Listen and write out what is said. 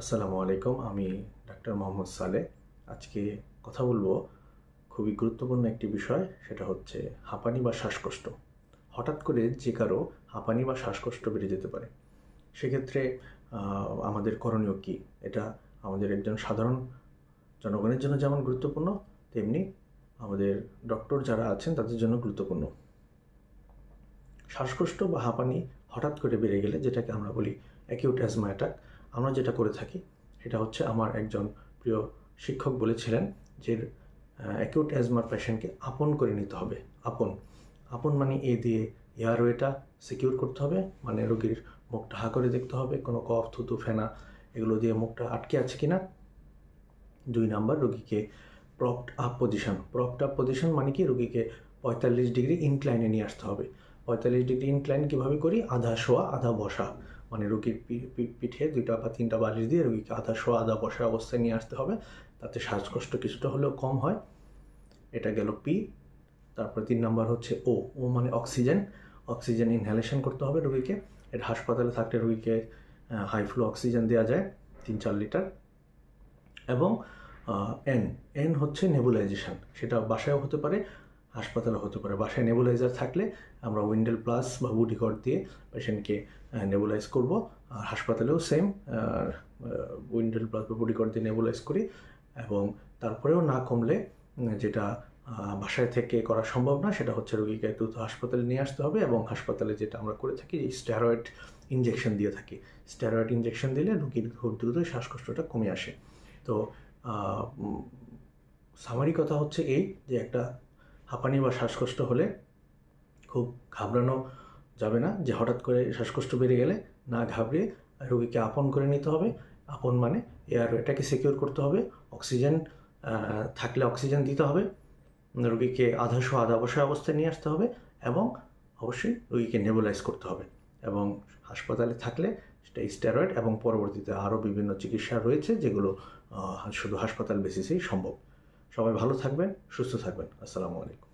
আসসালামু আলাইকুম। আমি ডাক্তার মোহাম্মদ সালেহ। আজকে কথা বলবো খুবই গুরুত্বপূর্ণ একটি বিষয়, সেটা হচ্ছে হাঁপানি বা শ্বাসকষ্ট। হঠাৎ করে যে কারো হাঁপানি বা শ্বাসকষ্ট বেড়ে যেতে পারে। সেক্ষেত্রে আমাদের করণীয় কী? এটা আমাদের একজন সাধারণ জনগণের জন্য যেমন গুরুত্বপূর্ণ, তেমনি আমাদের ডক্টর যারা আছেন তাদের জন্য গুরুত্বপূর্ণ। শ্বাসকষ্ট বা হাঁপানি হঠাৎ করে বেড়ে গেলে, যেটাকে আমরা বলি অ্যাকিউট অ্যাজমা অ্যাটাক, আমরা যেটা করে থাকি সেটা হচ্ছে, আমার একজন প্রিয় শিক্ষক বলেছিলেন যে অ্যাকিউট অ্যাজমার পেশেন্টকে আপন করে নিতে হবে। আপন আপন মানে এ দিয়ে এয়ারওয়েটা সিকিউর করতে হবে, মানে রোগীর মুখটা হা করে দেখতে হবে, কোনো কফ, থুতু, ফেনা এগুলো দিয়ে মুখটা আটকে আছে কিনা। 2 নাম্বার, রোগীকে প্রপড আপ পজিশন মানে কি, রোগীকে 45 ডিগ্রি ইনক্লাইনে নিয়ে আসতে হবে। 45 ডিগ্রি ইনক্লাইন কীভাবে করি? আধা শোয়া আধা বসা, মানে রোগীর পিঠে 2টা বা 3টা বালিশ দিয়ে রোগীকে আধা শোয়া আধা বসা অবস্থায় নিয়ে আসতে হবে, তাতে শ্বাসকষ্ট কিছুটা হলেও কম হয়। এটা গেল পি। তারপর 3 নাম্বার হচ্ছে ও মানে অক্সিজেন ইনহ্যালেশন করতে হবে রোগীকে। এটা হাসপাতালে থাকলে রোগীকে হাই ফ্লো অক্সিজেন দেওয়া যায় 3-4 লিটার। এবং এন হচ্ছে নেবুলাইজেশন। সেটা বাসায়ও হতে পারে, হাসপাতালে হতে পারে। বাসায় নেবুলাইজার থাকলে আমরা উইন্ডেল প্লাস বা বুডিকট দিয়ে পেশেন্টকে নেবুলাইজ করব, আর হাসপাতালেও সেম উইন্ডেল প্লাস বা বুডিকট দিয়ে নেবুলাইজ করি। এবং তারপরেও না কমলে, যেটা বাসায় থেকে করা সম্ভব না, সেটা হচ্ছে রোগীকে দ্রুত হাসপাতালে নিয়ে আসতে হবে। এবং হাসপাতালে যেটা আমরা করে থাকি, স্টেরয়েড ইনজেকশন দিয়ে থাকি। স্টেরয়েড ইনজেকশন দিলে রোগীর খুব দ্রুত শ্বাসকষ্টটা কমে আসে। তো সামারি কথা হচ্ছে এই, যে একটা হাঁপানি বা শ্বাসকষ্ট হলে খুব ঘাবড়ানো যাবে না, যে হঠাৎ করে শ্বাসকষ্ট বেড়ে গেলে না ঘাবড়িয়ে রোগীকে আপন করে নিতে হবে। আপন মানে এয়ারওয়েটাকে সিকিউর করতে হবে, অক্সিজেন থাকলে অক্সিজেন দিতে হবে, রোগীকে আধা শোয়া আধা বসা অবস্থায় নিয়ে আসতে হবে, এবং অবশ্যই রোগীকে নেবুলাইজ করতে হবে। এবং হাসপাতালে থাকলে সেটা স্টেরয়েড, এবং পরবর্তীতে আরও বিভিন্ন চিকিৎসা রয়েছে যেগুলো শুধু হাসপাতাল বেসিসেই সম্ভব। সবাই ভালো থাকবেন, সুস্থ থাকবেন। আসসালামু আলাইকুম।